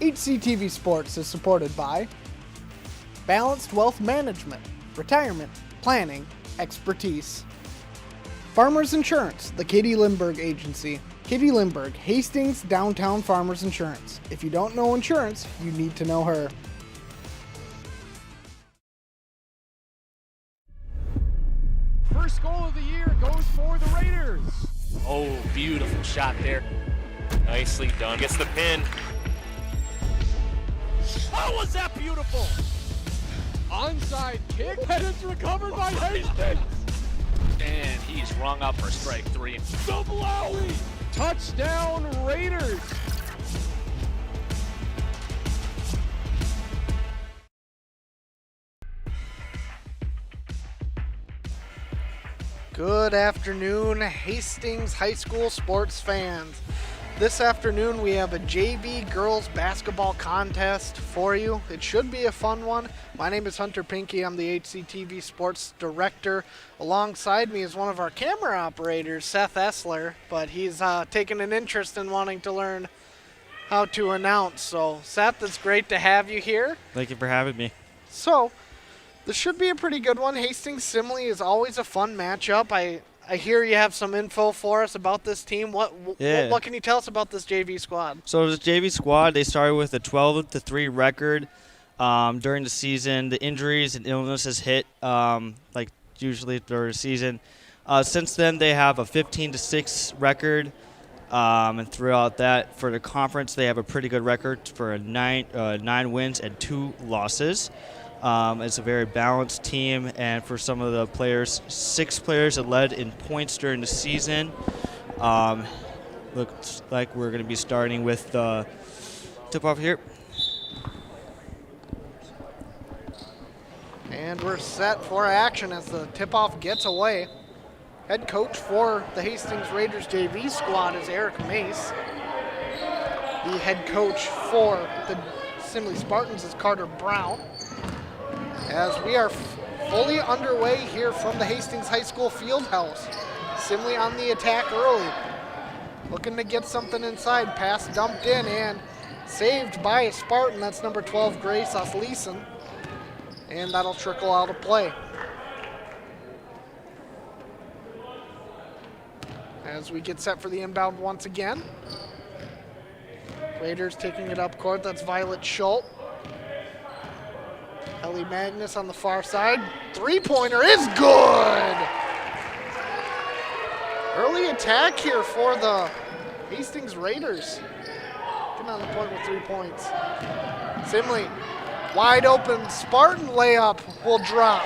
HCTV Sports is supported by Balanced Wealth Management, Retirement, Planning, Expertise. Farmers Insurance, the Katie Lindbergh Agency. Katie Lindbergh, Hastings Downtown Farmers Insurance. If you don't know insurance, you need to know her. First goal of the year goes for the Raiders. Oh, beautiful shot there. Nicely done. Gets the pin. Oh, was that beautiful? Onside kick, and it's recovered by Hastings. And he's rung up for strike three. Simley! Touchdown Raiders! Good afternoon, Hastings High School sports fans. This afternoon we have a JV girls basketball contest for you. It should be a fun one. My name is Hunter Pinky. I'm the HCTV sports director. Alongside me is one of our camera operators, Seth Essler, but he's taken an interest in wanting to learn how to announce. So Seth, it's great to have you here. Thank you for having me. So this should be a pretty good one. Hastings Simley is always a fun matchup. I hear you have some info for us about this team. What can you tell us about this JV squad? So this JV squad, they started with a 12-3 record during the season. The injuries and illnesses hit like usually during the season. Since then, they have a 15-6 record, and throughout that, for the conference, they have a pretty good record for 9 wins and 2 losses. It's a very balanced team, and for some of the players, 6 players that led in points during the season. Looks like we're going to be starting with the tip-off here. And we're set for action as the tip-off gets away. Head coach for the Hastings Raiders JV squad is Eric Mace. The head coach for the Simley Spartans is Carter Brown. As we are fully underway here from the Hastings High School Fieldhouse. Simley on the attack early. Looking to get something inside. Pass dumped in and saved by a Spartan. That's number 12, Grace Osleeson. And that'll trickle out of play. As we get set for the inbound once again. Raiders taking it up court. That's Violet Schultz. Ellie Magnus on the far side. Three-pointer is good! Early attack here for the Hastings Raiders. Getting on the point with 3 points. Simley, wide open Spartan layup will drop.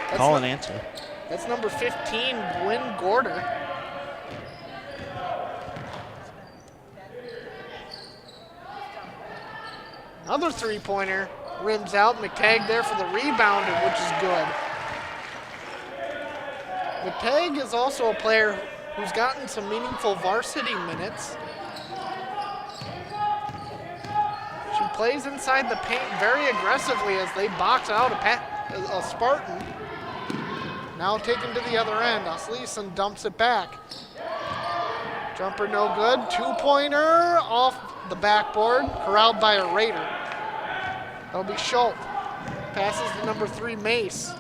Call and answer. That's number 15, Gwynn Gorder. Another three-pointer. Rims out. McTagg there for the rebound, which is good. McTagg is also a player who's gotten some meaningful varsity minutes. She plays inside the paint very aggressively as they box out a Spartan. Now taken to the other end. Osleeson dumps it back. Jumper no good. Two-pointer off the backboard. Corralled by a Raider. That'll be Schultz. Passes to number 3, Mace.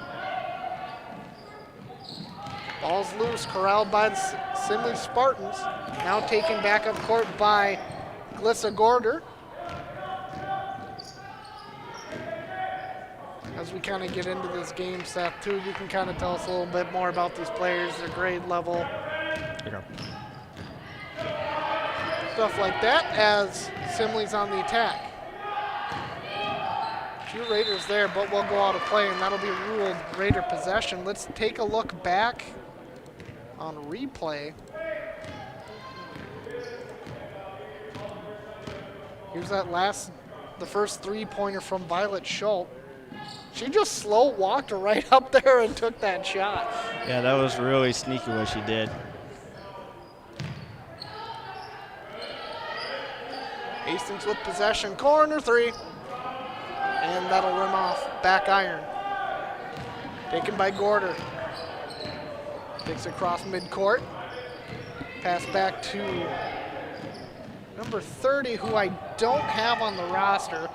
Ball's loose, corralled by the Simley Spartans. Now taken back up court by Glissa Gorder. As we kind of get into this game, Seth, too, you can kind of tell us a little bit more about these players, their grade level. Okay. Stuff like that as Simley's on the attack. Few Raiders there, but we'll go out of play, and that'll be ruled Raider possession. Let's take a look back on replay. Here's the first three-pointer from Violet Schultz. She just slow walked right up there and took that shot. Yeah, that was really sneaky what she did. Hastings with possession, corner 3. And that'll rim off, back iron. Taken by Gorder. Takes across midcourt. Pass back to number 30, who I don't have on the roster.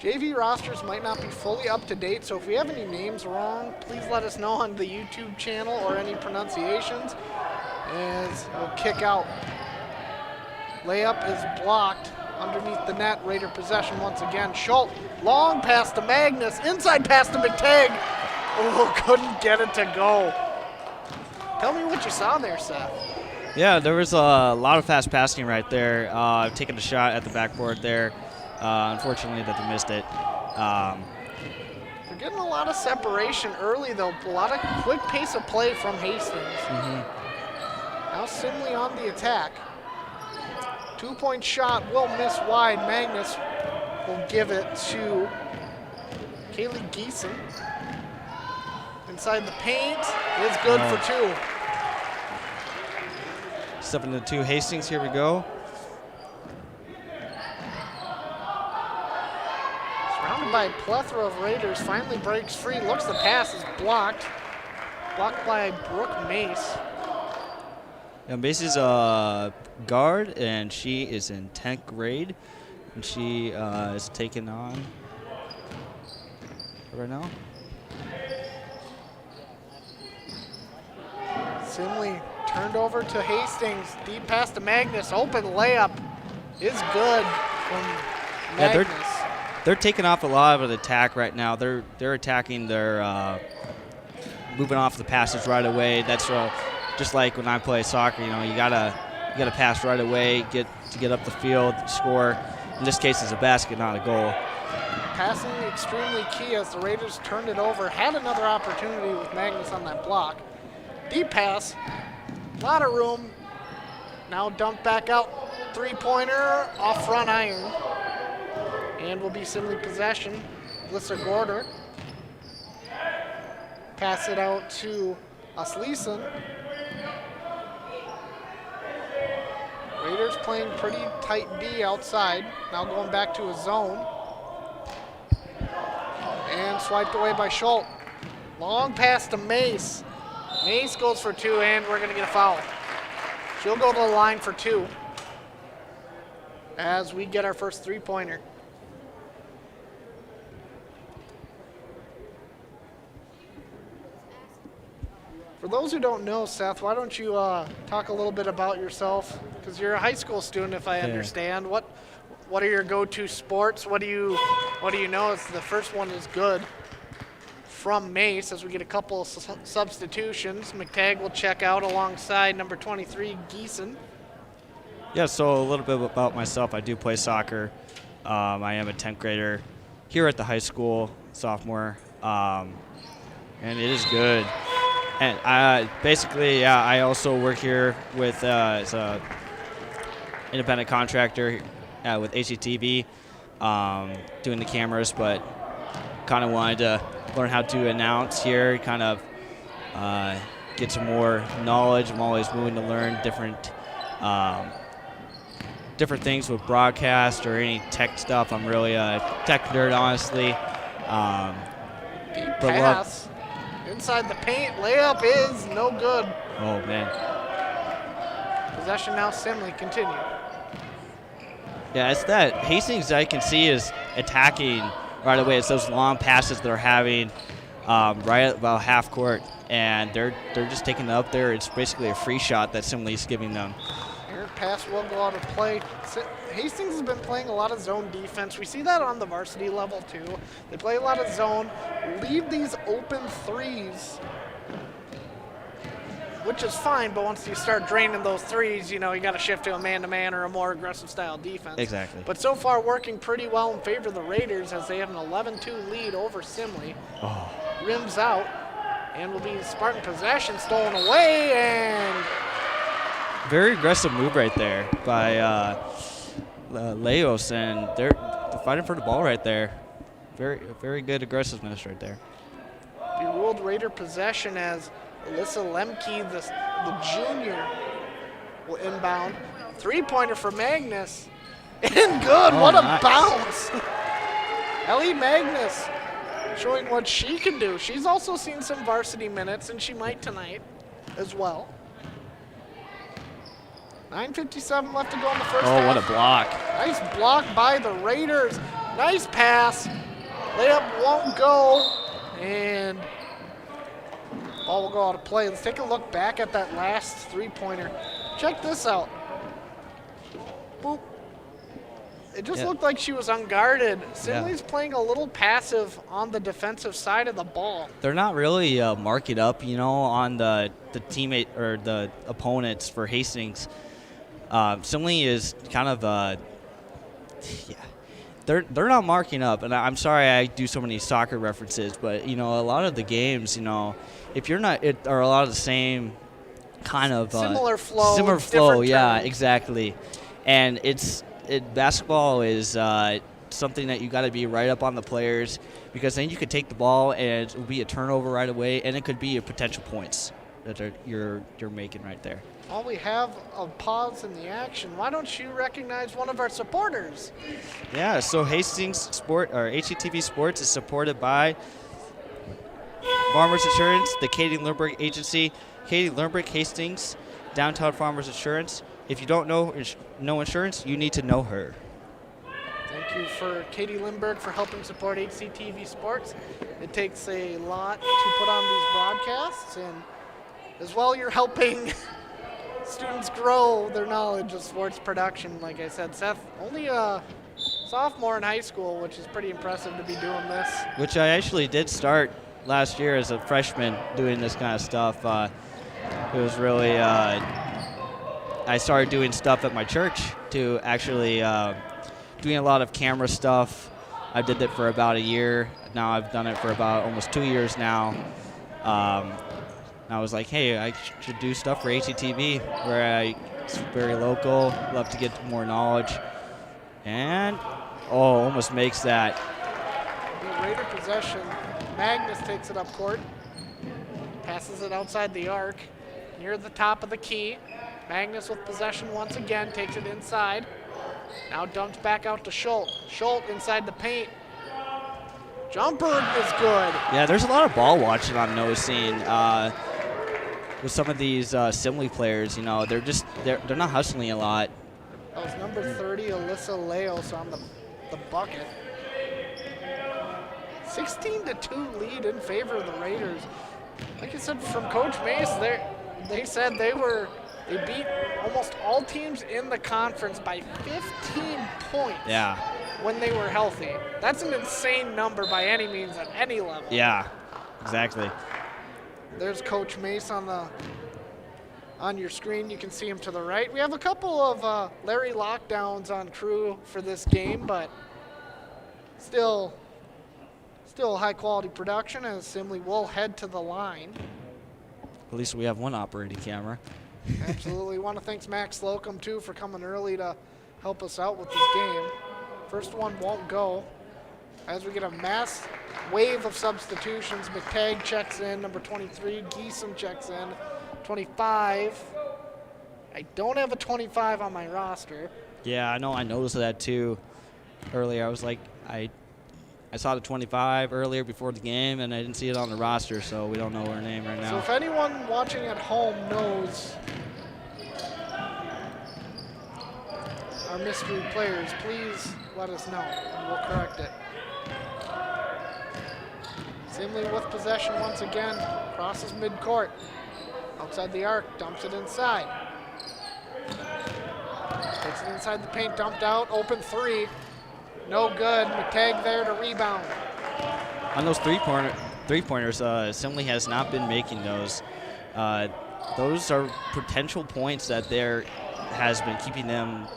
JV rosters might not be fully up to date, so if we have any names wrong, please let us know on the YouTube channel or any pronunciations, as we'll kick out. Layup is blocked underneath the net. Raider possession once again. Schultz, long pass to Magnus, inside pass to McTagg. Oh, couldn't get it to go. Tell me what you saw there, Seth. Yeah, there was a lot of fast passing right there. Taking a shot at the backboard there. Unfortunately, that they missed it. They're getting a lot of separation early, though. A lot of quick pace of play from Hastings. Now Simley on the attack. 2-point shot will miss wide. Magnus will give it to Kaylee Geeson. Inside the paint is good for 2. 7-2 Hastings, here we go. Surrounded by a plethora of Raiders, finally breaks free, looks the pass is blocked. Blocked by Brooke Mace. Yeah, Mace is a guard, and she is in 10th grade, and she is taking on right now. Simley turned over to Hastings. Deep pass to Magnus. Open layup is good from Magnus. Yeah, they're taking off a lot of an attack right now. They're attacking. They're moving off the passes right away. That's just like when I play soccer. You know, you gotta pass right away, get up the field, score. In this case, it's a basket, not a goal. Passing extremely key as the Raiders turned it over. Had another opportunity with Magnus on that block. Deep pass, a lot of room. Now dumped back out, 3-pointer off front iron. And will be Simley possession. Lissa Gorder. Pass it out to Asleason. Raiders playing pretty tight D outside. Now going back to a zone. And swiped away by Schultz. Long pass to Mace. Mace goes for 2, and we're going to get a foul. She'll go to the line for 2 as we get our first 3-pointer. For those who don't know, Seth, why don't you talk a little bit about yourself? Because you're a high school student, if I understand. What are your go-to sports? What do you know? It's the first one is good from Mace as we get a couple of substitutions. McTagg will check out alongside number 23, Geeson. Yeah, so a little bit about myself. I do play soccer. I am a 10th grader here at the high school, sophomore, and it is good. And I also work here with as a independent contractor with HCTV, doing the cameras, but kind of wanted to learn how to announce here, kind of get some more knowledge. I'm always willing to learn different things with broadcast or any tech stuff. I'm really a tech nerd, honestly. Deep pass. Inside the paint, layup is no good. Oh, man. Possession now, Simley, continue. Yeah, it's that Hastings I can see is attacking right away. It's those long passes they're having right at about half court, and they're just taking it up there. It's basically a free shot that Simley's giving them. Errant pass will go out of play. Hastings has been playing a lot of zone defense. We see that on the varsity level too. They play a lot of zone, leave these open threes, which is fine, but once you start draining those threes, you know, you got to shift to a man-to-man or a more aggressive style defense. Exactly. But so far working pretty well in favor of the Raiders as they have an 11-2 lead over Simley. Oh. Rims out, and will be Spartan possession, stolen away, and very aggressive move right there by Leos, and they're fighting for the ball right there. Very good aggressiveness right there. The ruled Raider possession as Alyssa Lemke, the junior, will inbound. 3-pointer for Magnus. And good, what a nice bounce. Ellie Magnus showing what she can do. She's also seen some varsity minutes, and she might tonight as well. 9:57 left to go in the first Oh, half. what a block. Nice block by the Raiders. Nice pass. Layup won't go. And ball will go out of play. Let's take a look back at that last three-pointer. Check this out. Boop. It just looked like she was unguarded. Simley's playing a little passive on the defensive side of the ball. They're not really marking up, on the teammate or the opponents for Hastings. Simley is kind of they're not marking up, and I'm sorry I do so many soccer references, but a lot of the games, if you're not, it are a lot of the same kind of similar flow. Similar flow, yeah, terms. exactly. And basketball is something that you got to be right up on the players, because then you could take the ball and it will be a turnover right away, and it could be a potential points that you're making right there. While we have a pause in the action, why don't you recognize one of our supporters? Yeah, so Hastings HCTV Sports is supported by Farmers Insurance, the Katie Lindbergh Agency, Katie Lindbergh Hastings, Downtown Farmers Insurance. If you don't know insurance, you need to know her. Thank you for Katie Lindbergh for helping support HCTV Sports. It takes a lot to put on these broadcasts, and as well you're helping students grow their knowledge of sports production. Like I said, Seth, only a sophomore in high school, which is pretty impressive to be doing this. Which I actually did start last year as a freshman doing this kind of stuff. It was really, I started doing stuff at my church to actually doing a lot of camera stuff. I did that for about a year. Now I've done it for about almost 2 years now. I was like, hey, I should do stuff for HCTV, where it's very local, love to get more knowledge. And, almost makes that. The Raider possession. Magnus takes it up court, passes it outside the arc, near the top of the key. Magnus with possession once again, takes it inside. Now dumps back out to Schultz. Schultz inside the paint. Jumper is good. Yeah, there's a lot of ball watching I'm noticing with some of these Simley players. They're not hustling a lot. That was number 30, Alyssa Leos on the bucket. 16-2 lead in favor of the Raiders. Like I said, from Coach Mace, they said they beat almost all teams in the conference by 15 points. Yeah. When they were healthy. That's an insane number by any means at any level. Yeah, exactly. There's Coach Mace on your screen. You can see him to the right. We have a couple of Larry lockdowns on crew for this game, but still high quality production, as Simley will head to the line. At least we have one operating camera. Absolutely. Want to thank Max Slocum too for coming early to help us out with this game. First one won't go. As we get a mass wave of substitutions, McTagg checks in, number 23. Geeson checks in, 25. I don't have a 25 on my roster. Yeah, I know. I noticed that too earlier. I was like, I saw the 25 earlier before the game, and I didn't see it on the roster, so we don't know her name right now. So if anyone watching at home knows our mystery players, please let us know, and we'll correct it. Simley with possession once again, crosses midcourt, outside the arc, dumps it inside. Takes it inside the paint, dumped out, open three. No good. McTagg there to rebound. On those three-pointers, Simley has not been making those. Those are potential points that there has been keeping them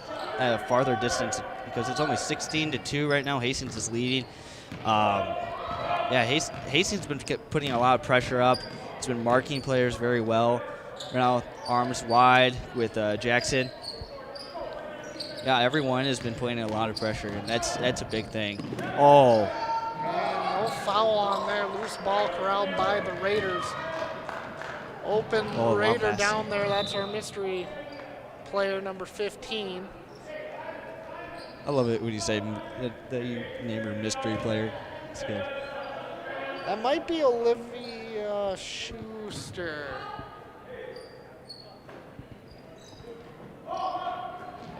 at a farther distance, because it's only 16-2 right now. Hastings is leading. Hastings has been putting a lot of pressure up. It's been marking players very well. Right now, arms wide with Jackson. Yeah, everyone has been putting a lot of pressure, and that's a big thing. Oh. And no foul on there. Loose ball corralled by the Raiders. Open Raider down there. That's our mystery player, number 15. I love it when you say that you name her mystery player. It's good. That might be Olivia Schuster.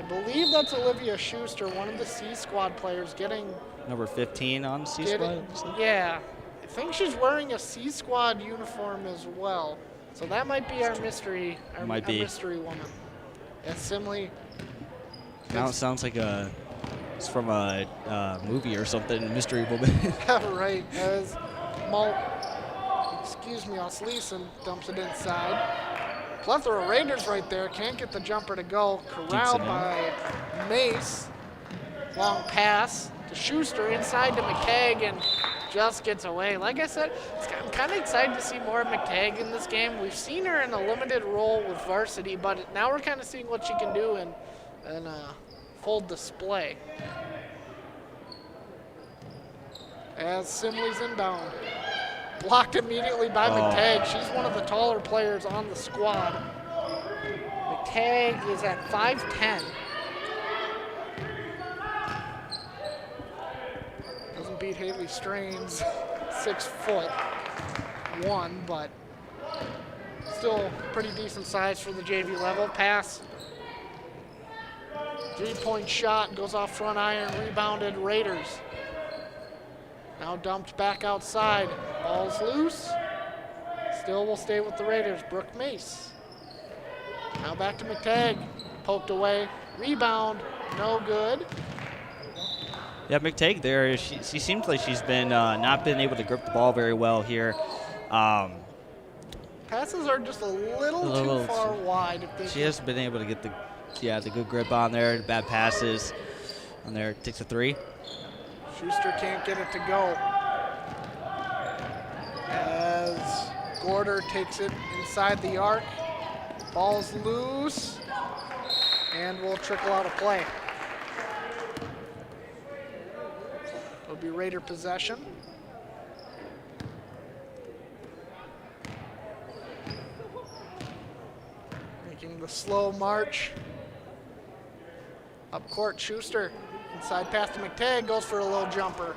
believe that's Olivia Schuster, one of the C squad players, getting Number 15 on C squad. Yeah, I think she's wearing a C squad uniform as well. So that might be our mystery, our mystery woman. At Simley. Now it sounds like it's from a movie or something. Mystery woman. Right. As Osleeson dumps it inside. Plethora of Raiders right there. Can't get the jumper to go. Corralled by Mace. Long pass to Schuster inside to McTagg and just gets away. Like I said, I'm kind of excited to see more of McTagg in this game. We've seen her in a limited role with varsity, but now we're kind of seeing what she can do in full display. As Simley's inbound. Blocked immediately by McTagg. She's one of the taller players on the squad. McTagg is at 5'10". Doesn't beat Haley Strain's 6'1", but still pretty decent size for the JV level. Pass. 3-point shot goes off front iron, rebounded Raiders. Now dumped back outside. Ball's loose. Still will stay with the Raiders. Brooke Mace. Now back to McTagg. Poked away. Rebound. No good. Yeah, McTagg there. She seems like she's been not been able to grip the ball very well here. Passes are just a little too far wide. She hasn't been able to get the good grip on there. Bad passes on there. Takes a three. Schuster can't get it to go. As Gorder takes it inside the arc. Ball's loose. And will trickle out of play. It'll be Raider possession. Making the slow march. Up court, Schuster. Inside pass to McTagg, goes for a little jumper.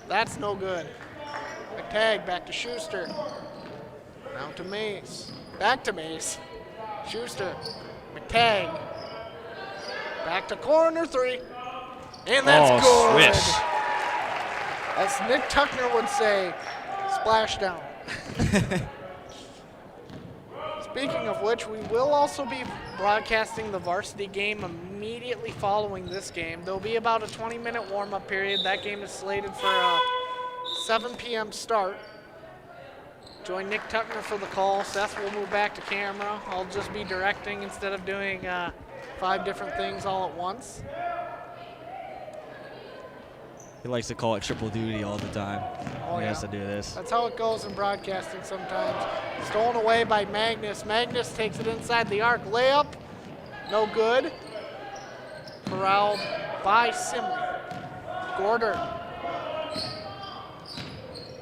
That's no good. McTagg back to Schuster. Now to Mace. Back to Mace. Schuster. McTagg. Back to corner three. And that's good. Swish. As Nick Tuckner would say, splash down. Speaking of which, we will also be broadcasting the varsity game immediately following this game. There'll be about a 20-minute warm-up period. That game is slated for a 7 p.m. start. Join Nick Tuckner for the call. Seth will move back to camera. I'll just be directing instead of doing 5 different things all at once. He likes to call it triple duty all the time. He has to do this. That's how it goes in broadcasting sometimes. Stolen away by Magnus. Magnus takes it inside the arc. Layup. No good. Corralled by Simley. Gorder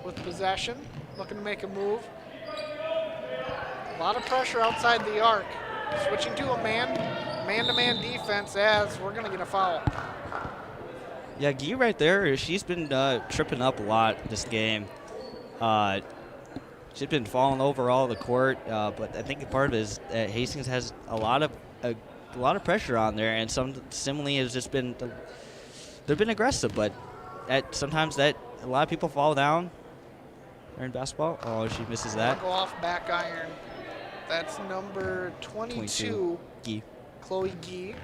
with possession. Looking to make a move. A lot of pressure outside the arc. Switching to a man-to-man defense as we're going to get a foul. Yeah, Guy right there, she's been tripping up a lot this game. She's been falling over all the court, but I think part of it is that Hastings has a lot of pressure on there, and Simley has just been they've been aggressive, but sometimes a lot of people fall down. They're in basketball. Oh, she misses that. Go off back iron. That's number 22. Guy. Chloe Guy.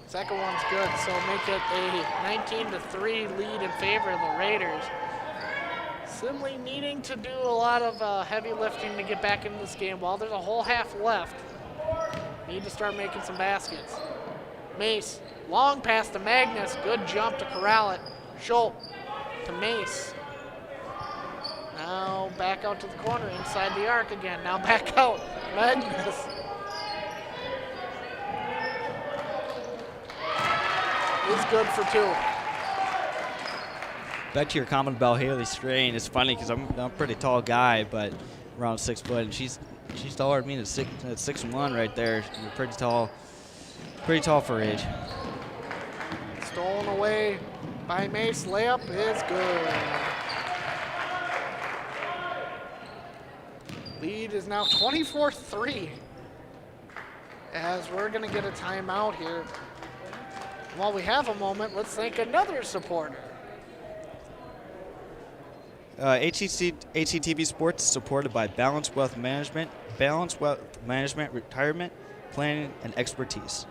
Second one's good, so make it a 19-3 lead in favor of the Raiders. Simley needing to do a lot of heavy lifting to get back into this game. While there's a whole half left, need to start making some baskets. Mace, long pass to Magnus, good jump to corral it. Schultz to Mace. Now back out to the corner, inside the arc again. Now back out, Magnus. Is good for 2. Back to your comment about Haley Strain. It's funny because I'm a pretty tall guy, but around 6 foot, and she's taller than me at 6'1" right there. She's pretty tall for her age. Stolen away by Mace. Layup is good. Lead is now 24-3. As we're going to get a timeout here. While we have a moment, let's thank another supporter. HCTV Sports is supported by Balanced Wealth Management, Retirement, Planning, and Expertise.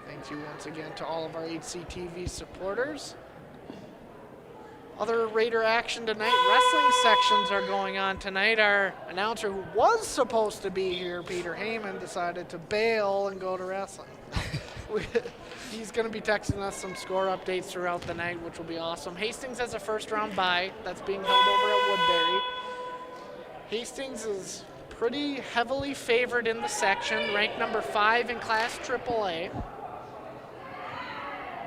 Thank you once again to all of our HCTV supporters. Other Raider action tonight. Wrestling sections are going on tonight. Our announcer who was supposed to be here, Peter Heyman, decided to bail and go to wrestling. He's going to be texting us some score updates throughout the night, which will be awesome. Hastings has a first-round bye that's being held over at Woodbury. Hastings is pretty heavily favored in the section, ranked number 5 in Class AAA.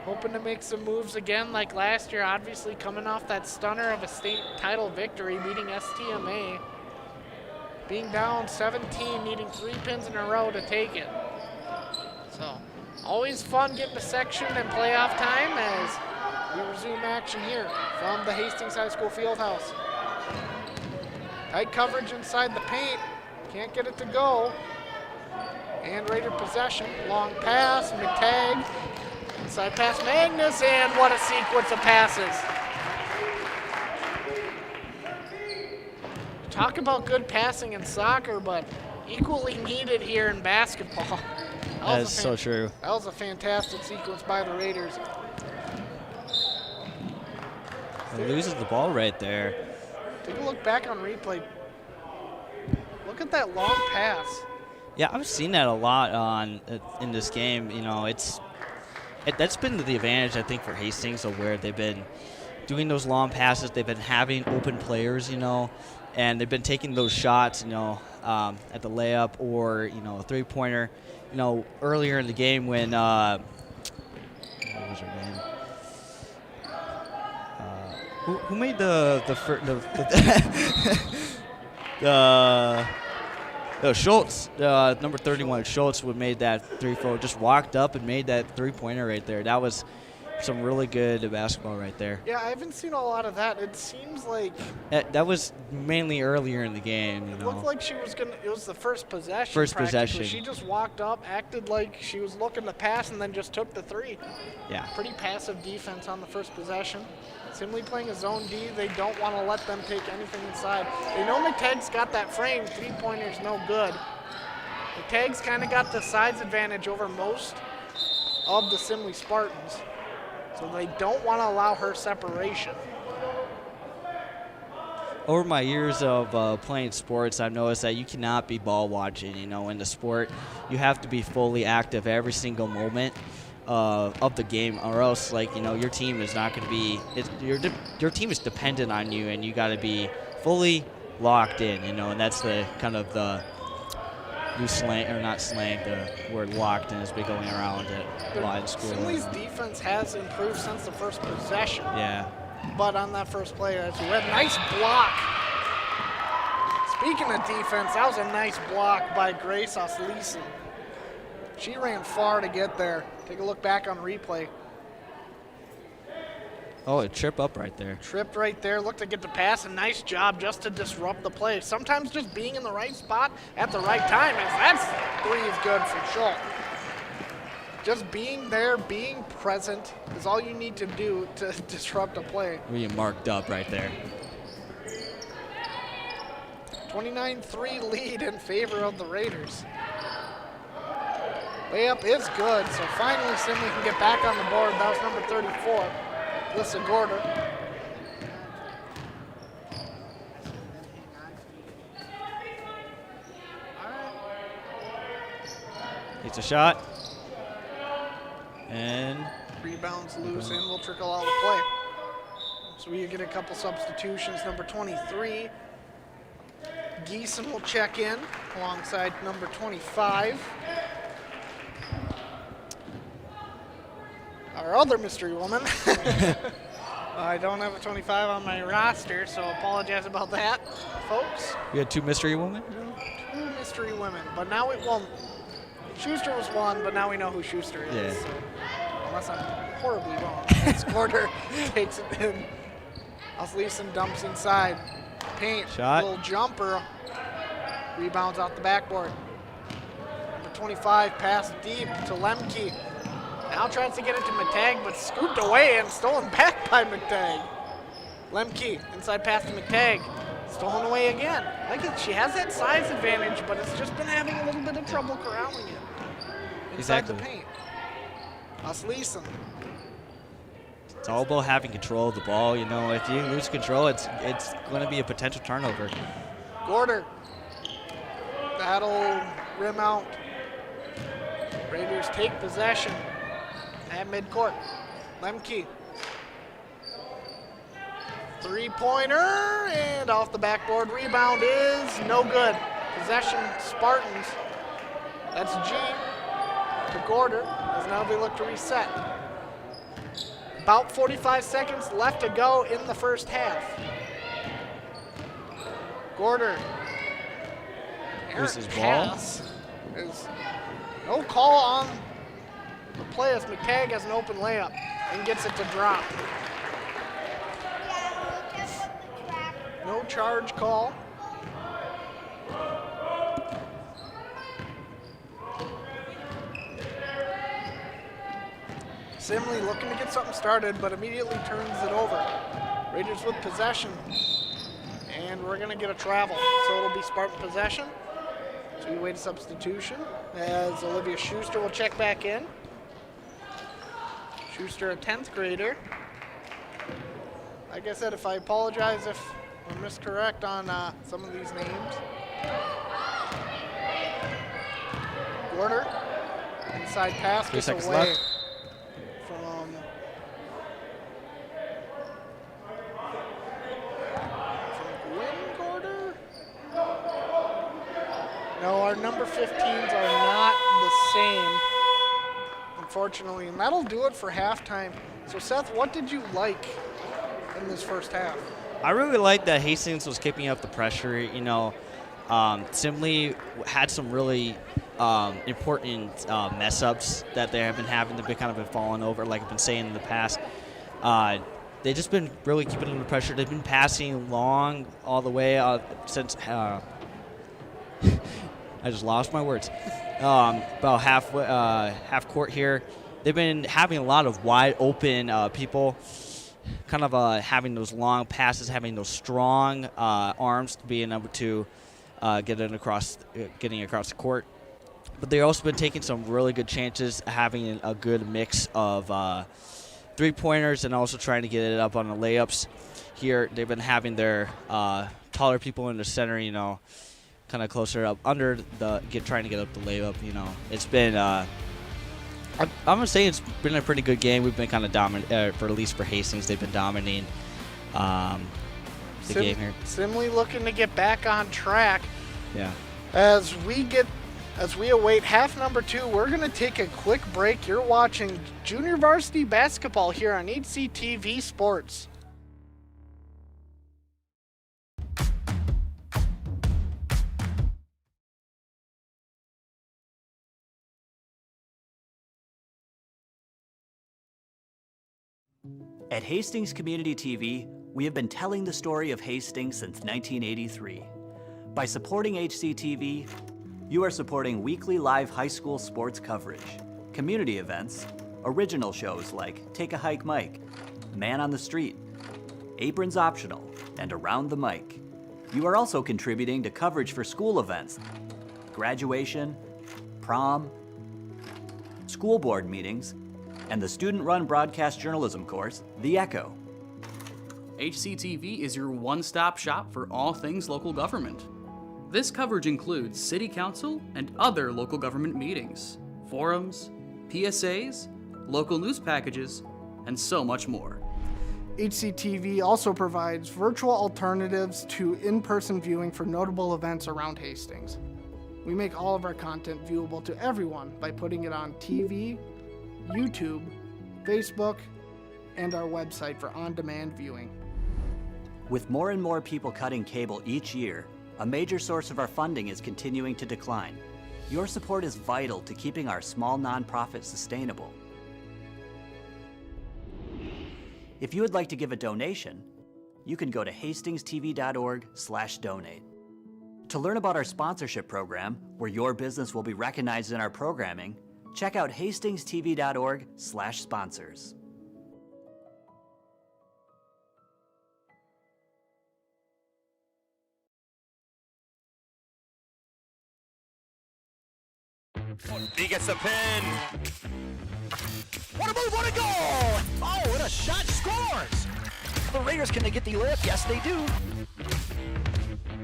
Hoping to make some moves again like last year, obviously coming off that stunner of a state title victory, beating STMA. Being down 17, needing 3 pins in a row to take it. So, always fun getting to section and playoff time as we resume action here from the Hastings High School Fieldhouse. Tight coverage inside the paint, can't get it to go. And Raider possession, long pass, McTagg. Inside pass Magnus, and what a sequence of passes. Talk about good passing in soccer, but equally needed here in basketball. That is so true. That was a fantastic sequence by the Raiders. He loses the ball right there. Take a look back on replay. Look at that long pass. Yeah, I've seen that a lot in this game. You know, that's been the advantage, I think, for Hastings, of where they've been doing those long passes. They've been having open players, you know, and they've been taking those shots, you know, at the layup or, you know, a three-pointer. You know, earlier in the game when what was her name? Who made the Schultz, number 31, Schultz would made that 3-4, just walked up and made that three-pointer right there. That was some really good basketball right there. Yeah, I haven't seen a lot of that. It seems like that was mainly earlier in the game. You know. It looked like she was gonna. It was the first possession. First possession. She just walked up, acted like she was looking to pass, and then just took the three. Yeah. Pretty passive defense on the first possession. Simley playing a zone D. They don't want to let them take anything inside. They know McTagg's got that frame. Three-pointer's no good. McTagg's kind of got the size advantage over most of the Simley Spartans. So they don't want to allow her separation. Over my years of playing sports, I've noticed that you cannot be ball watching. You know, in the sport, you have to be fully active every single moment of the game, or else, like, you know, your team is not going to be. Your team is dependent on you, and you got to be fully locked in. You know, and that's the kind of the new slang, or not slang, the word locked in has been going around at a lot in school. Simley's defense has improved since the first possession. Yeah. But on that first play, as we had a nice block. Speaking of defense, that was a nice block by Grace Osleeson. She ran far to get there. Take a look back on replay. Oh, a trip up right there. Tripped right there, looked to get the pass, a nice job just to disrupt the play. Sometimes just being in the right spot at the right time, as that three is good for sure. Just being there, being present is all you need to do to disrupt a play. Being marked up right there. 29-3 lead in favor of the Raiders. Layup is good, so finally Simley can get back on the board. That was number 34, Alyssa Gorder. It's a shot. And rebounds loose and will trickle out of play. So we get a couple substitutions. Number 23, Geeson will check in alongside number 25. Our other mystery woman. I don't have a 25 on my roster, so apologize about that, folks. You had two mystery women? Two mystery women, but now it won't. Schuster was one, but now we know who Schuster is. Yeah. So, unless I'm horribly wrong. Scorder takes it in. Osleeson dumps inside. Paint, Shot. little jumper. Rebounds off the backboard. Number 25, pass deep to Lemke. Now tries to get it to McTagg, but scooped away and stolen back by McTagg. Lemke, inside pass to McTagg. Stolen away again. Like it, she has that size advantage, but it's just been having a little bit of trouble corralling it. Inside the paint. Asleason. It's all about having control of the ball. You know, if you lose control, it's going to be a potential turnover. Gorder. That'll rim out. Raiders take possession at midcourt. Lemke. Three-pointer, and off the backboard. Rebound is no good. Possession, Spartans. That's G to Gorder, as now they look to reset. About 45 seconds left to go in the first half. Gorder. Here's his ball. Pass is no call on the play as McTagg has an open layup and gets it to drop. No charge call. Simley looking to get something started, but immediately turns it over. Raiders with possession. And we're going to get a travel. So it'll be Spartan possession. Two-way substitution as Olivia Schuster will check back in. Schuster, a 10th grader. Like I said, if I apologize if I'm miscorrect on some of these names. Gorder, inside pass, 3 gets seconds away left. from Gwen Gorder. No, our number 15s are not the same, unfortunately, and that'll do it for halftime. So Seth, what did you like in this first half? I really like that Hastings was keeping up the pressure. You know, Simley had some really important mess-ups that they have been having. They've been kind of been falling over, like I've been saying in the past. They've just been really keeping under pressure. They've been passing long all the way since I just lost my words. About half court here. They've been having a lot of wide open people. Kind of having those long passes, having those strong arms, being able to getting across the court. But they've also been taking some really good chances, having a good mix of three-pointers and also trying to get it up on the layups. Here, they've been having their taller people in the center, you know, kind of closer up under trying to get up the layup. You know, it's been. I'm going to say it's been a pretty good game. We've been kind of dominant, for at least for Hastings. They've been dominating the game here. Simley looking to get back on track. Yeah. As we await half number 2, we're going to take a quick break. You're watching junior varsity basketball here on HCTV Sports. At Hastings Community TV, we have been telling the story of Hastings since 1983. By supporting HCTV, you are supporting weekly live high school sports coverage, community events, original shows like Take a Hike Mike, Man on the Street, Aprons Optional, and Around the Mic. You are also contributing to coverage for school events, graduation, prom, school board meetings, and the student-run broadcast journalism course, The Echo. HCTV is your one-stop shop for all things local government. This coverage includes city council and other local government meetings, forums, PSAs, local news packages, and so much more. HCTV also provides virtual alternatives to in-person viewing for notable events around Hastings. We make all of our content viewable to everyone by putting it on TV, YouTube, Facebook, and our website for on-demand viewing. With more and more people cutting cable each year, a major source of our funding is continuing to decline. Your support is vital to keeping our small nonprofit sustainable. If you would like to give a donation, you can go to hastingstv.org/donate. To learn about our sponsorship program, where your business will be recognized in our programming, check out hastingstv.org/sponsors. He gets the pin. What a move, what a goal! Oh, what a shot, scores! The Raiders, can they get the lift? Yes, they do.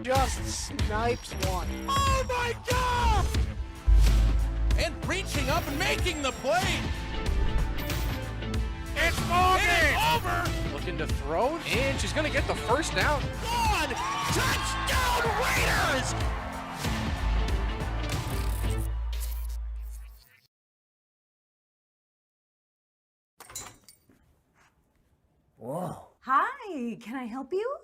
Just snipes one. Oh my God! And reaching up and making the play. It's moving. It's over. Looking to throw, and she's going to get the first down. One, touchdown Raiders! Whoa. Hi, can I help you?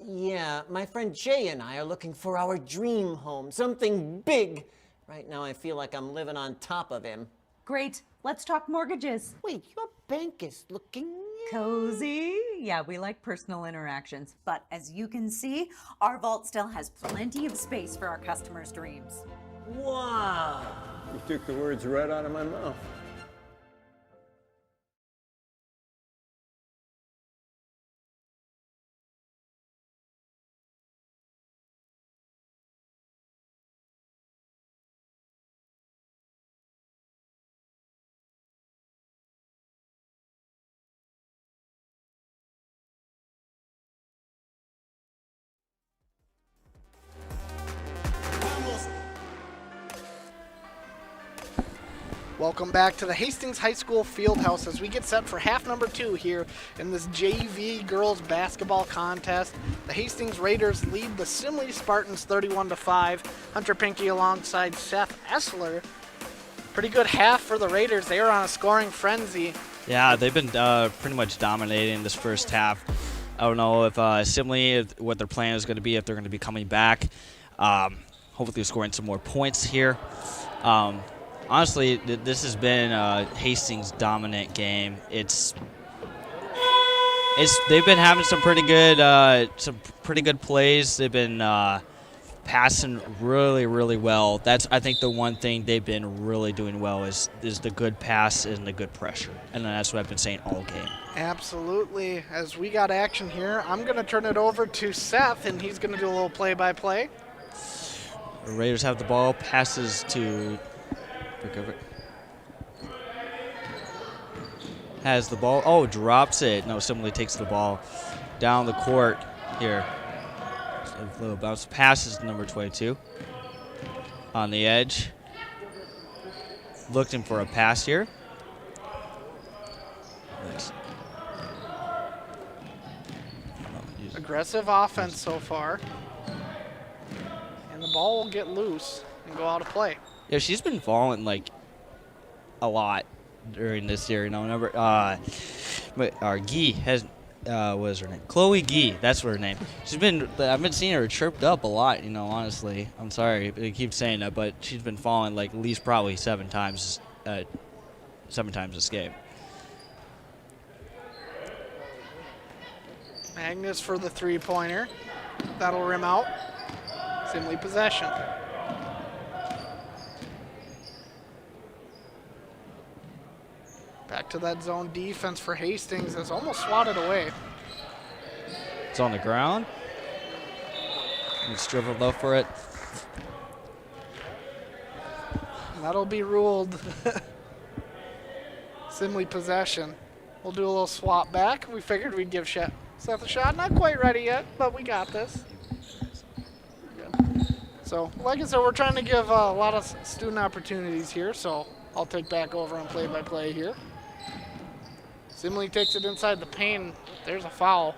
Yeah, my friend Jay and I are looking for our dream home, something big. Right now I feel like I'm living on top of him. Great, let's talk mortgages. Wait, your bank is looking... Cozy? Yeah, we like personal interactions. But as you can see, our vault still has plenty of space for our customers' dreams. Wow. You took the words right out of my mouth. Welcome back to the Hastings High School Fieldhouse as we get set for half number 2 here in this JV girls basketball contest. The Hastings Raiders lead the Simley Spartans 31-5. Hunter Pinky alongside Seth Essler. Pretty good half for the Raiders. They are on a scoring frenzy. Yeah, they've been pretty much dominating this first half. I don't know if Simley, what their plan is going to be, if they're going to be coming back. Hopefully scoring some more points here. Honestly, this has been a Hastings dominant game. They've been having some pretty good plays. They've been passing really well. That's, I think, the one thing they've been really doing well is the good pass and the good pressure. And that's what I've been saying all game. Absolutely. As we got action here, I'm going to turn it over to Seth, and he's going to do a little play-by-play. The Raiders have the ball, passes to... Has the ball. Oh, drops it. No, Simley takes the ball down the court here. A little bounce. Passes to number 22 on the edge. Looking for a pass here. Nice. Aggressive offense so far. And the ball will get loose and go out of play. Yeah, she's been falling like a lot during this year. You know, remember, but our Gee has, what is her name? Chloe Gee, that's her name. I've been seeing her chirped up a lot. You know, honestly, I'm sorry I keep saying that, but she's been falling like at least probably 7 times this game. Magnus for the three-pointer. That'll rim out. Simley possession. Back to that zone defense for Hastings. It's almost swatted away. It's on the ground. He's driven low for it. That'll be ruled Simley possession. We'll do a little swap back. We figured we'd give Seth a shot. Not quite ready yet, but we got this. Good. So, like I said, we're trying to give a lot of student opportunities here, so I'll take back over on play-by-play here. Simley takes it inside the paint. There's a foul.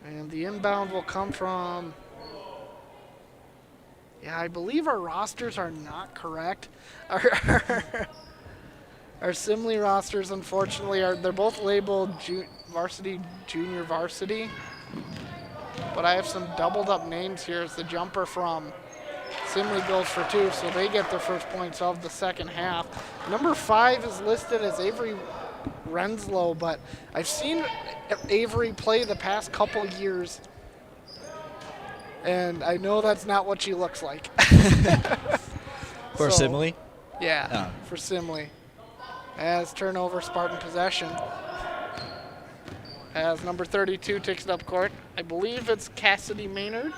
And the inbound will come from... Yeah, I believe our rosters are not correct. Our Simley rosters, unfortunately, they're both labeled varsity, junior varsity. But I have some doubled up names here. It's the jumper from Simley goes for 2, so they get their first points of the second half. Number 5 is listed as Avery Renslow, but I've seen Avery play the past couple years, and I know that's not what she looks like. For Simley? Yeah, for Simley. As turnover, Spartan possession. As number 32 takes it up court. I believe it's Cassidy Maynard.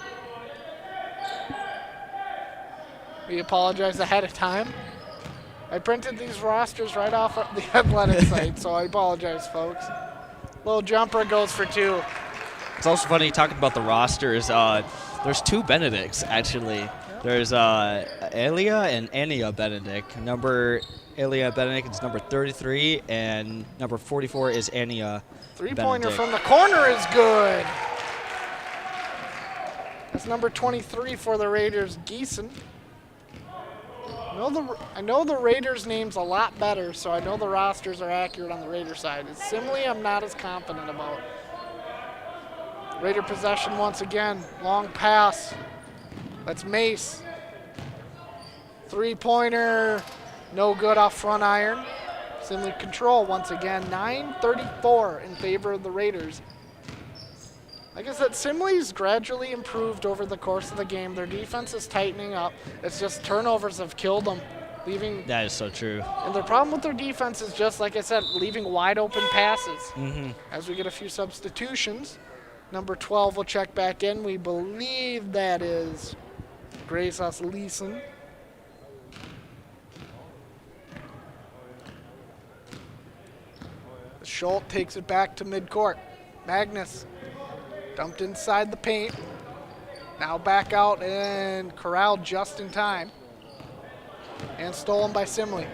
We apologize ahead of time. I printed these rosters right off of the athletic site, so I apologize, folks. Little jumper goes for 2. It's also funny talking about the rosters. There's 2 Benedicts, actually. There's Elia and Ania Benedict. Number Elia Benedict is number 33, and number 44 is Ania. Three-pointer from the corner is good. That's number 23 for the Raiders, Geeson. I know the Raiders' names a lot better, so I know the rosters are accurate on the Raider side. It's Simley I'm not as confident about. Raider possession once again. Long pass. That's Mace. Three-pointer. No good off front iron. Simley control once again. 9:34 in favor of the Raiders. Like I said, Simley's gradually improved over the course of the game. Their defense is tightening up. It's just turnovers have killed them, leaving. That is so true. And the problem with their defense is just, like I said, leaving wide open passes. Mm-hmm. As we get a few substitutions, number 12 will check back in. We believe that is Grace Leeson. Schultz takes it back to midcourt. Magnus dumped inside the paint. Now back out and corralled just in time. And stolen by Simley.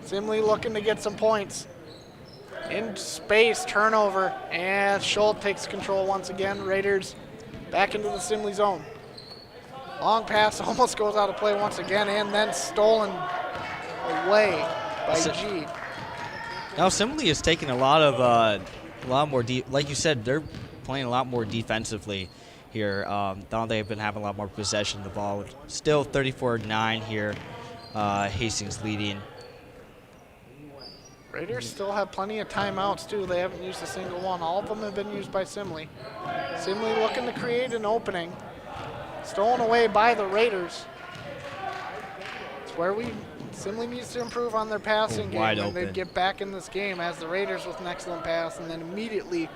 Simley looking to get some points. In space, turnover, and Schultz takes control once again. Raiders back into the Simley zone. Long pass almost goes out of play once again, and then stolen away by G. Now Simley is taking a lot more, like you said, they're playing a lot more defensively here. Now they've been having a lot more possession of the ball. Still 34-9 here, Hastings leading. Raiders still have plenty of timeouts too. They haven't used a single one. All of them have been used by Simley. Simley looking to create an opening. Stolen away by the Raiders. It's where Simley needs to improve on their passing game, and they'd get back in this game as the Raiders with an excellent pass and then immediately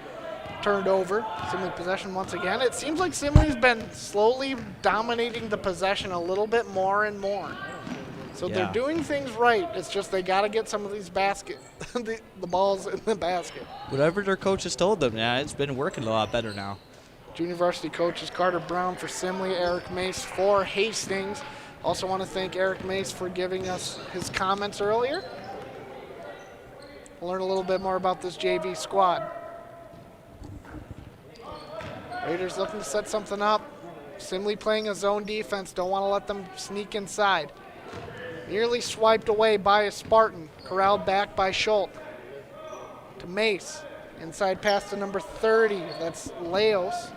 turned over. Simley possession once again. It seems like Simley's been slowly dominating the possession a little bit more and more. So they're doing things right. It's just they got to get some of these the balls in the basket. Whatever their coach has told them, it's been working a lot better now. Junior varsity coaches Carter Brown for Simley, Eric Mace for Hastings. Also want to thank Eric Mace for giving us his comments earlier. We'll learn a little bit more about this JV squad. Raiders looking to set something up. Simley playing a zone defense. Don't want to let them sneak inside. Nearly swiped away by a Spartan. Corralled back by Schultz. To Mace. Inside pass to number 30. That's Leos.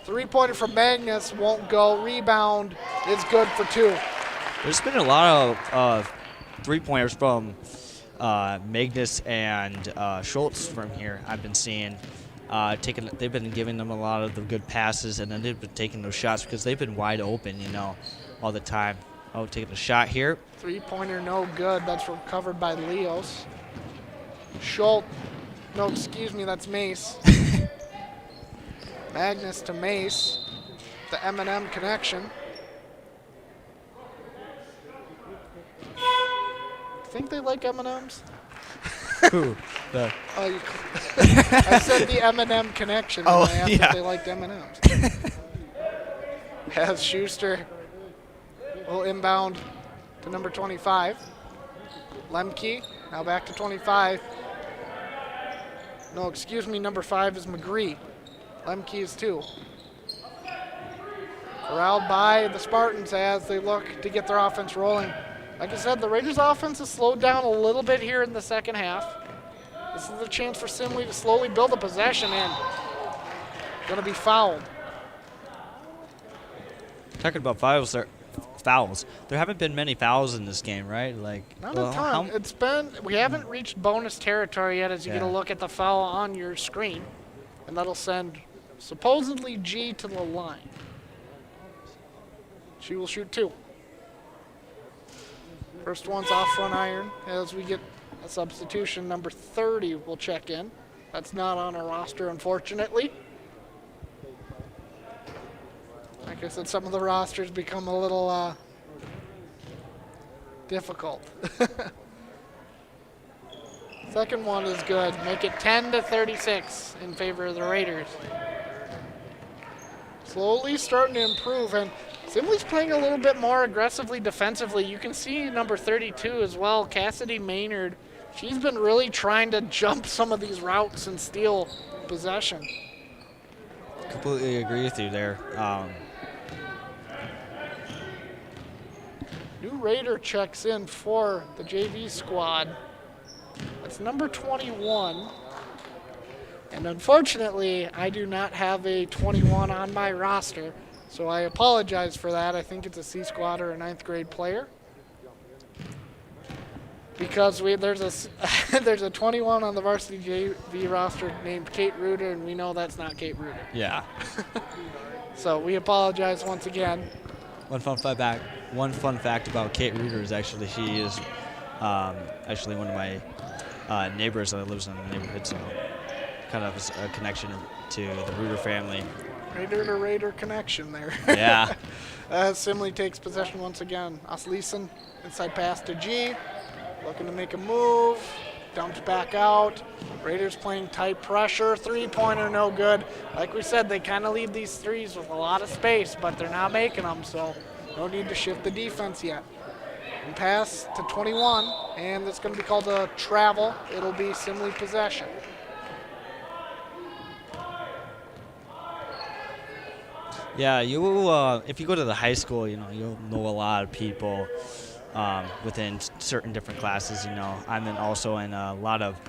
Three-pointer from Magnus. Won't go. Rebound is good for 2. There's been a lot of three-pointers from Magnus and Schultz from here I've been seeing. They've been giving them a lot of the good passes, and then they've been taking those shots because they've been wide open, all the time. Oh, taking a shot here. Three-pointer no good. That's recovered by Leos. Schultz. No, excuse me, that's Mace. Magnus to Mace. The M&M connection. Think they like M&Ms? Who? I said the M&M connection. Oh, and I asked if they liked M&Ms. Has Schuster will inbound to number 25. Lemke, now back to 25. No, excuse me, number 5 is McGree. Lemke is 2. Corralled by the Spartans as they look to get their offense rolling. Like I said, the Raiders' offense has slowed down a little bit here in the second half. This is the chance for Simley to slowly build a possession and going to be fouled. Talking about fouls, there haven't been many fouls in this game, right? Like Not a ton. We haven't reached bonus territory yet as you get a look at the foul on your screen. And that'll send supposedly G to the line. She will shoot 2. First one's off front iron as we get a substitution. Number 30 will check in. That's not on our roster, unfortunately. Like I said, some of the rosters become a little difficult. Second one is good. Make it 10-36 in favor of the Raiders. Slowly starting to improve, and Simley's playing a little bit more aggressively defensively. You can see number 32 as well, Cassidy Maynard. She's been really trying to jump some of these routes and steal possession. Completely agree with you there. New Raider checks in for the JV squad. That's number 21. And unfortunately, I do not have a 21 on my roster, so I apologize for that. I think it's a C squad or a 9th grade player. Because there's a 21 on the varsity JV roster named Kate Reuter, and we know that's not Kate Reuter. Yeah. So we apologize once again. One fun fact about Kate Reuter is actually she is actually one of my neighbors that lives in the neighborhood, so kind of a connection to the Reuter family. Raider to Raider connection there. Yeah. Simley takes possession once again. Asleason, inside pass to G. Looking to make a move. Dumps back out. Raiders playing tight pressure. 3-pointer, no good. Like we said, they kind of leave these threes with a lot of space, but they're not making them, so no need to shift the defense yet. And pass to 21, and it's going to be called a travel. It'll be Simley possession. Yeah, if you go to the high school, you'll know a lot of people within certain different classes. I'm also in a lot of.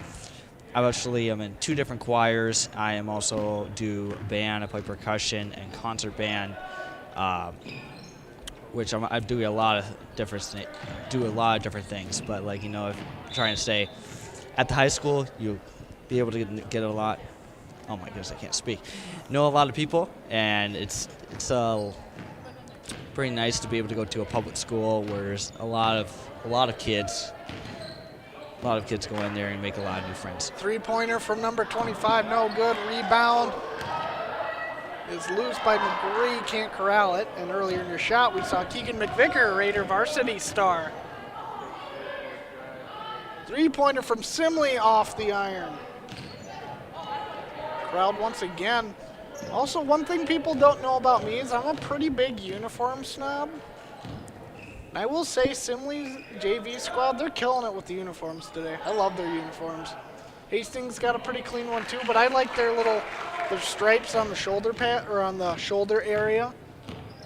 I'm in 2 different choirs. I am also do band. I play percussion and concert band, which I do a lot of different things. But if you're trying to stay at the high school, you'll be able to get a lot. Oh my goodness, I can't speak. Know a lot of people, and it's pretty nice to be able to go to a public school where there's a lot of kids. A lot of kids go in there and make a lot of new friends. 3-pointer from number 25, no good. Rebound is loose by McGree, can't corral it. And earlier in your shot, we saw Keegan McVicker, Raider varsity star. 3-pointer from Simley off the iron. Crowd once again. Also, one thing people don't know about me is I'm a pretty big uniform snob. And I will say Simley's JV squad, they're killing it with the uniforms today. I love their uniforms. Hastings got a pretty clean one too, but I like their stripes on the shoulder pad or on the shoulder area.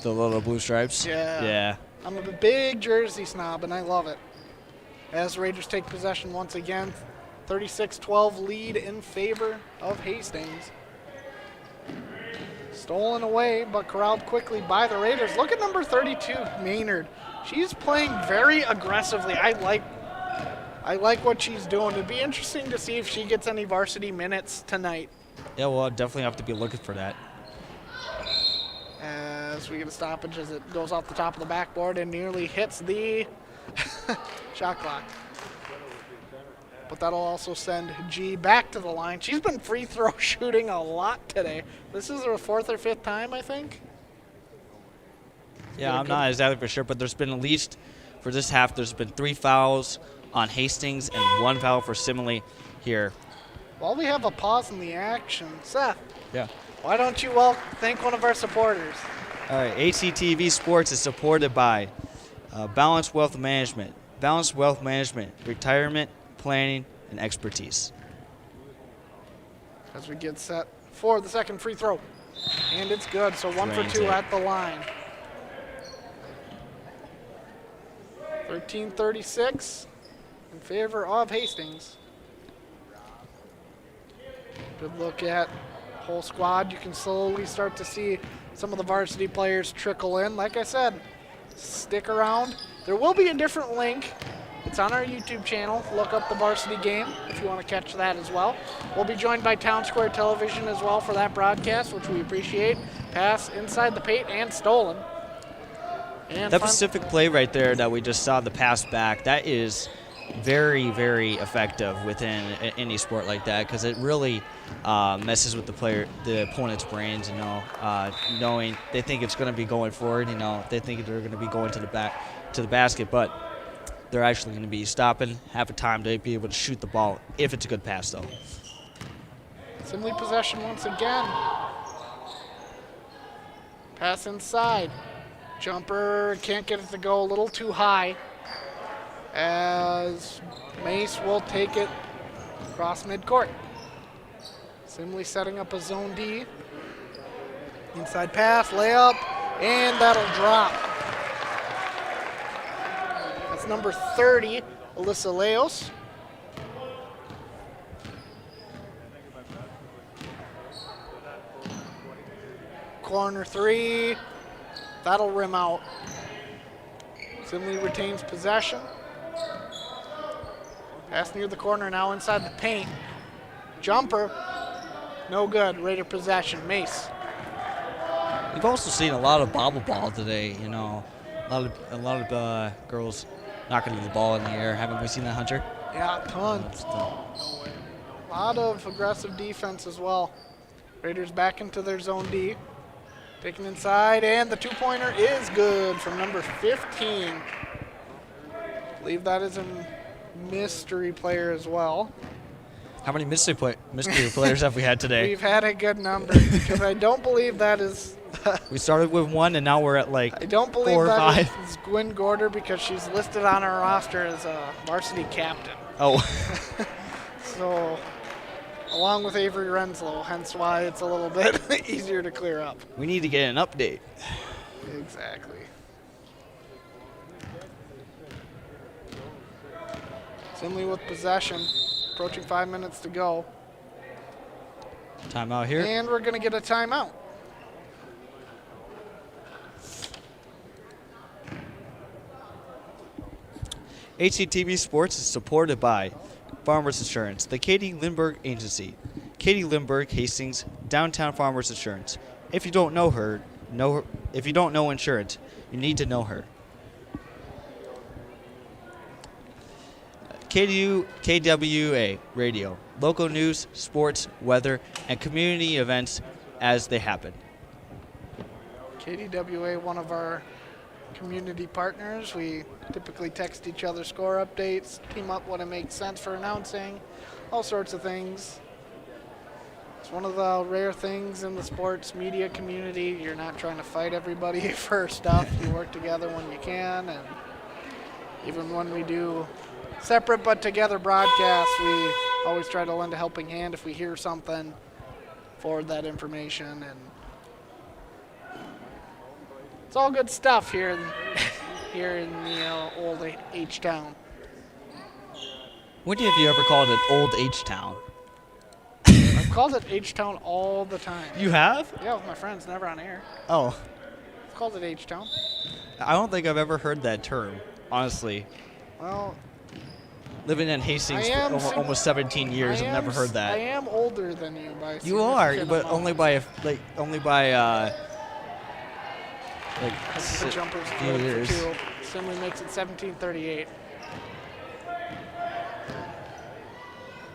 The little blue stripes? Yeah. Yeah. I'm a big jersey snob, and I love it. As Raiders take possession once again, 36-12 lead in favor of Hastings. Stolen away, but corralled quickly by the Raiders. Look at number 32, Maynard. She's playing very aggressively. I like what she's doing. It'd be interesting to see if she gets any varsity minutes tonight. Yeah, well, I'll definitely have to be looking for that. As we get a stoppage as it goes off the top of the backboard and nearly hits the shot clock. But that'll also send G back to the line. She's been free throw shooting a lot today. This is her 4th or 5th time, I think. Yeah, I'm not exactly for sure, but there's been at least, for this half, there's been 3 fouls on Hastings and 1 foul for Simley here. While we have a pause in the action, Seth. Yeah. Why don't you thank one of our supporters? All right, HCTV Sports is supported by Balanced Wealth Management. Balanced Wealth Management, retirement, planning, and expertise. As we get set for the second free throw. And it's good, so 1 for 2 at the line. 13-36 in favor of Hastings. Good look at whole squad. You can slowly start to see some of the varsity players trickle in. Like I said, stick around. There will be a different link. It's on our YouTube channel. Look up the varsity game if you want to catch that as well. We'll be joined by Town Square Television as well for that broadcast, which we appreciate. Pass inside the paint and stolen. And that specific play right there that we just saw, the pass back, that is very, very effective within any sport like that, because it really messes with the opponent's brains. Knowing they think it's going to be going forward. They think they're going to be going to the basket, but they're actually going to be stopping, have a time to be able to shoot the ball if it's a good pass, though. Simley possession once again. Pass inside. Jumper can't get it to go, a little too high, as Mace will take it across midcourt. Simley setting up a zone D. Inside pass, layup, and that'll drop. That's number 30, Alyssa Leos. Corner three. That'll rim out. Simley retains possession. Pass near the corner, now inside the paint. Jumper, no good. Raider possession. Mace. We've also seen a lot of bobble ball today. A lot of girls knocking the ball in the air. Haven't we seen that, Hunter? Yeah, a ton. A lot of aggressive defense as well. Raiders back into their zone D. Taken inside, and the two-pointer is good from number 15. I believe that is a mystery player as well. How many mystery players have we had today? We've had a good number, because I don't believe that is... We started with one, and now we're at I don't believe 4 or that 5. is Gwyn Gorder, because she's listed on our roster as a varsity captain. Oh. So... along with Avery Renslow, hence why it's a little bit easier to clear up. We need to get an update. Exactly. Simley with possession, approaching 5 minutes to go. Timeout here. And we're going to get a timeout. HCTV Sports is supported by Farmers Insurance, the Katie Lindbergh Agency, Katie Lindbergh, Hastings, Downtown Farmers Insurance. If you don't know her, if you don't know insurance, you need to know her. KWA Radio, local news, sports, weather, and community events as they happen. KDWA, one of our community partners. We typically text each other score updates, team up when it makes sense for announcing, all sorts of things. It's one of the rare things in the sports media community. You're not trying to fight everybody for stuff. You work together when you can, and even when we do separate but together broadcasts, we always try to lend a helping hand if we hear something, forward that information, and it's all good stuff here in the old H-Town. When have you ever called it Old H-Town? I've called it H-Town all the time. You have? Yeah, with my friends, never on air. Oh. I've called it H-Town. I don't think I've ever heard that term, honestly. Well, living in Hastings for almost 17 years, I've never heard that. I am older than you by a You are, but amount. only by the jumpers few years. Simley makes it 17:38.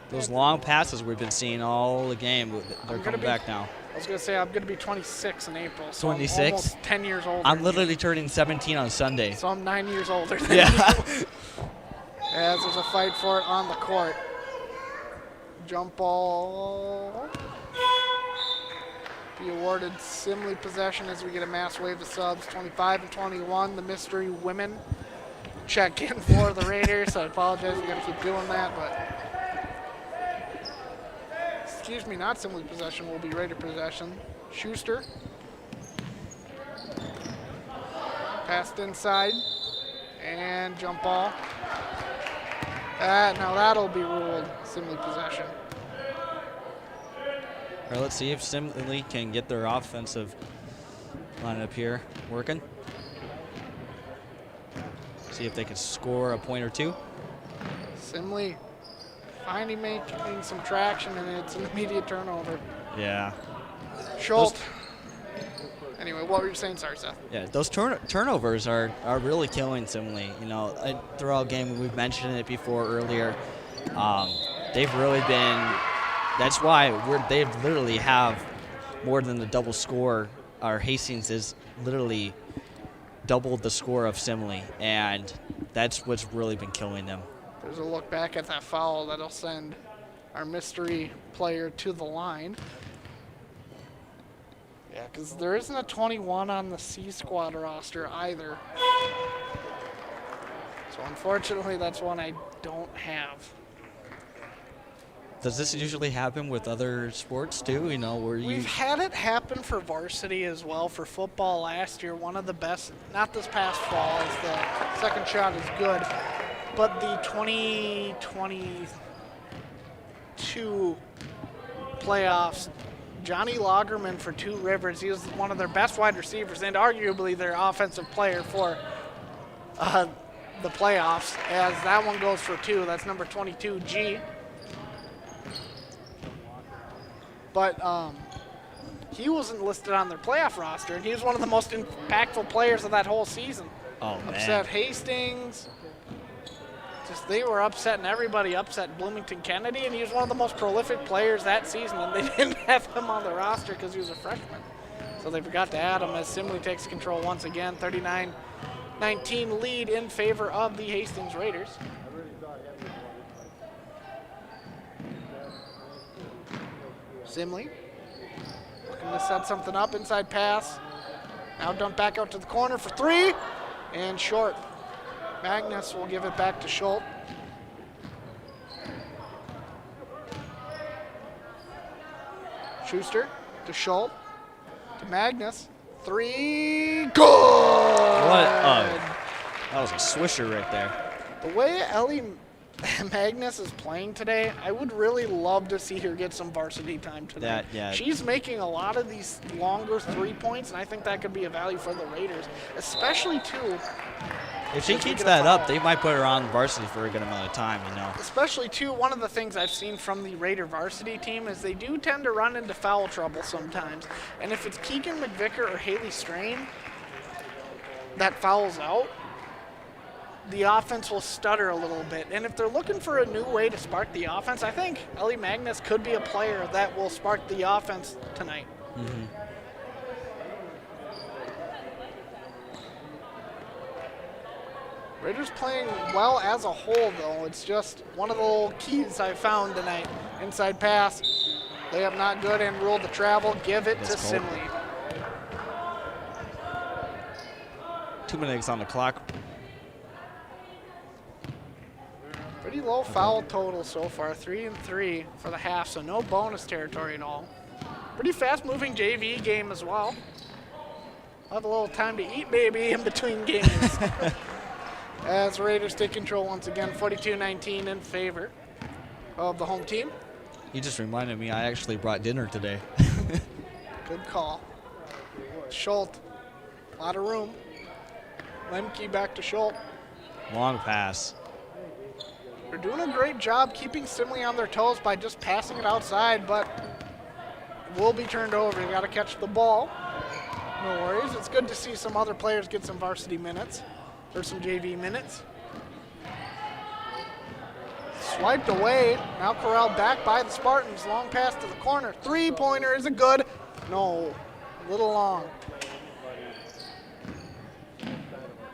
Those long passes we've been seeing all the game, they're coming back now. I was going to say I'm going to be 26 in April. So 26? I'm almost 10 years older. I'm literally turning 17 on Sunday. So I'm 9 years older than yeah. you. As there's a fight for it on the court. Jump ball. Be awarded Simley possession as we get a mass wave of subs. 25 and 21. The mystery women check in for the Raiders. I apologize. We got to keep doing that, but. Excuse me, not Simley possession, will be Raider possession. Schuster. Passed inside. And jump ball. Now that'll be ruled Simley possession. All right, let's see if Simley can get their offensive Line it up here, working. See if they can score a point or two. Simley finally making some traction, and it's an immediate turnover. Yeah. Schultz. Anyway, what were you saying? Sorry, Seth. Yeah, those turnovers are really killing Simley. You know, throughout the game, we've mentioned it before earlier. They've really been. That's why they literally have more than the double score. Our Hastings is literally doubled the score of Simley, and that's what's really been killing them. There's a look back at that foul that'll send our mystery player to the line. Yeah, because there isn't a 21 on the C squad roster either. So unfortunately, that's one I don't have. Does this usually happen with other sports too? You know, where We've had it happen for varsity as well. For football last year, one of the best, not this past fall, as the second shot is good, but the 2022 playoffs, Johnny Lagerman for Two Rivers, he was one of their best wide receivers and arguably their offensive player for the playoffs, as that one goes for 2. That's number 22, G. But he wasn't listed on their playoff roster, and he was one of the most impactful players of that whole season. Oh, man. Upset Hastings. Just they were upsetting everybody, upset Bloomington Kennedy, and he was one of the most prolific players that season, and they didn't have him on the roster because he was a freshman. So they forgot to add him as Simley takes control once again. 39-19 lead in favor of the Hastings Raiders. Simley looking to set something up, inside pass. Now dump back out to the corner for 3, and short. Magnus will give it back to Schultz. Schuster to Schultz, to Magnus. 3, good! That was a swisher right there. The way Ellie Magnus is playing today, I would really love to see her get some varsity time today. She's making a lot of these longer 3 points, and I think that could be a value for the Raiders, especially too. If she keeps that up, they might put her on varsity for a good amount of time, you know. Especially too, one of the things I've seen from the Raider varsity team is they do tend to run into foul trouble sometimes. And if it's Keegan McVicker or Haley Strain that fouls out, the offense will stutter a little bit. And if they're looking for a new way to spark the offense, I think Ellie Magnus could be a player that will spark the offense tonight. Mm-hmm. Raiders playing well as a whole, though. It's just one of the little keys I found tonight. Inside pass. They have not good and ruled the travel. Give it to Simley. 2 minutes on the clock. Pretty low foul total so far. 3 and 3 for the half, so no bonus territory at all. Pretty fast-moving JV game as well. I'll have a little time to eat, baby, in between games. As Raiders take control once again, 42-19 in favor of the home team. You just reminded me I actually brought dinner today. Good call. Schultz, a lot of room. Lemke back to Schultz. Long pass. They're doing a great job keeping Simley on their toes by just passing it outside, but it will be turned over. You got to catch the ball. No worries. It's good to see some other players get some varsity minutes. Or some JV minutes. Swiped away. Now corralled back by the Spartans. Long pass to the corner. 3-pointer. Is it good? No. A little long.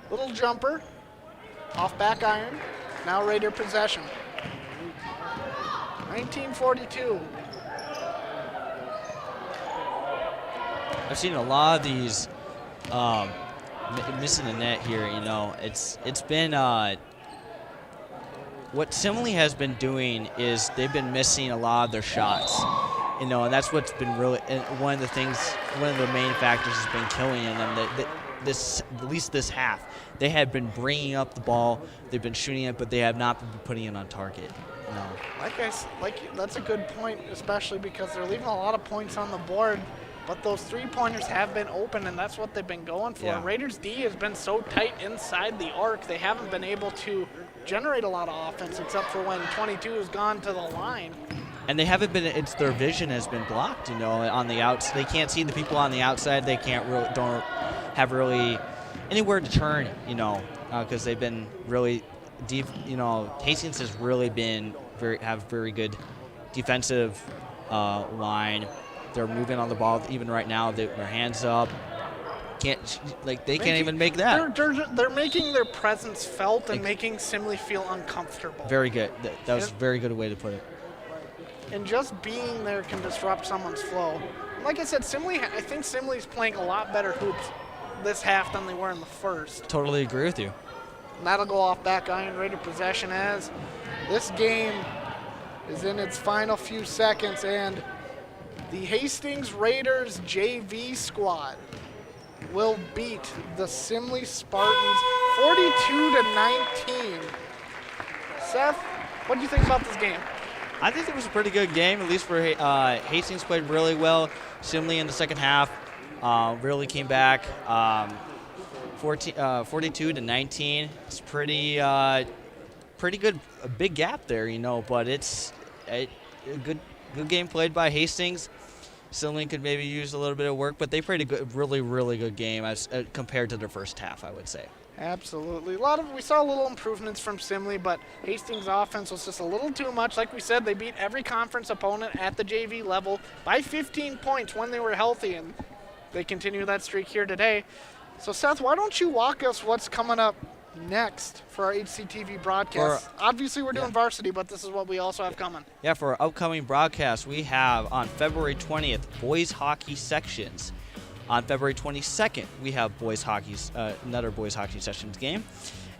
Little jumper. Off back iron. Now Raider possession. 1942. I've seen a lot of these missing the net here, you know. It's been what Simley has been doing is they've been missing a lot of their shots, you know, and that's what's been really one of the main factors has been killing them. This at least this half, they have been bringing up the ball, they've been shooting it, but they have not been putting it on target. No. That's a good point, especially because they're leaving a lot of points on the board but those three-pointers have been open, and that's what they've been going for. Yeah. Raiders D has been so tight inside the arc, they haven't been able to generate a lot of offense except for when 22 has gone to the line. And they haven't been. It's their vision has been blocked. On the outs, they can't see the people on the outside. They don't have really anywhere to turn. Because they've been really deep. Hastings has really been very good defensive line. They're moving on the ball even right now. Their hands up. They can't even make that. They're making their presence felt and making Simley feel uncomfortable. Very good. That was a very good way to put it. And just being there can disrupt someone's flow. Like I said, I think Simley's playing a lot better hoops this half than they were in the first. Totally agree with you. And that'll go off back iron Raider possession as this game is in its final few seconds, and the Hastings Raiders JV squad will beat the Simley Spartans 42-19. Seth, what do you think about this game? I think it was a pretty good game, at least for Hastings played really well. Simley in the second half really came back. 42-19. It's pretty good, a big gap there, but it's a good game played by Hastings. Simley could maybe use a little bit of work, but they played a really good game as compared to their first half, I would say. Absolutely. We saw little improvements from Simley, but Hastings' offense was just a little too much. Like we said, they beat every conference opponent at the JV level by 15 points when they were healthy, and they continue that streak here today. So, Seth, why don't you walk us what's coming up next for our HCTV broadcast? Obviously, we're doing varsity, but this is what we also have coming. Yeah, for our upcoming broadcast, we have on February 20th, boys hockey sections. On February 22nd, we have another boys hockey sections game.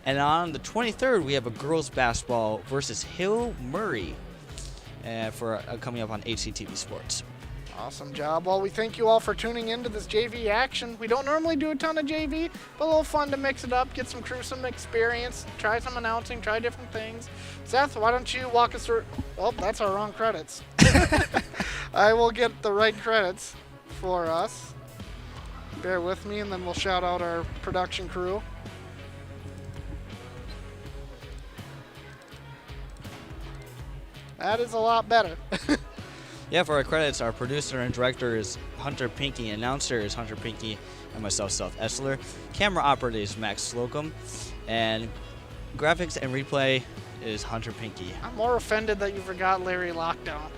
And on the 23rd, we have a girls basketball versus Hill Murray coming up on HCTV Sports. Awesome job. Well, we thank you all for tuning into this JV action. We don't normally do a ton of JV, but a little fun to mix it up, get some experience, try some announcing, try different things. Seth, why don't you walk us through? Oh, that's our wrong credits. I will get the right credits for us. Bear with me, and then we'll shout out our production crew. That is a lot better. Yeah, for our credits, our producer and director is Hunter Pinky, announcer is Hunter Pinky, and myself, Seth Essler. Camera operator is Max Slocum, and graphics and replay is Hunter Pinky. I'm more offended that you forgot Larry Lockdown.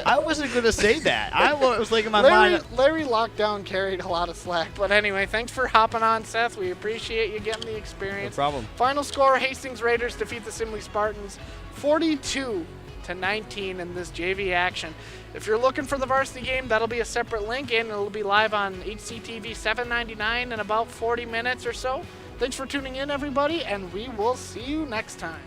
I wasn't going to say that. It was like in my mind. Larry Lockdown carried a lot of slack. But anyway, thanks for hopping on, Seth. We appreciate you getting the experience. No problem. Final score, Hastings Raiders defeat the Simley Spartans 42-19 in this JV action. If you're looking for the varsity game, that'll be a separate link, and it'll be live on HCTV $7.99 in about 40 minutes or so. Thanks for tuning in, everybody, and we will see you next time.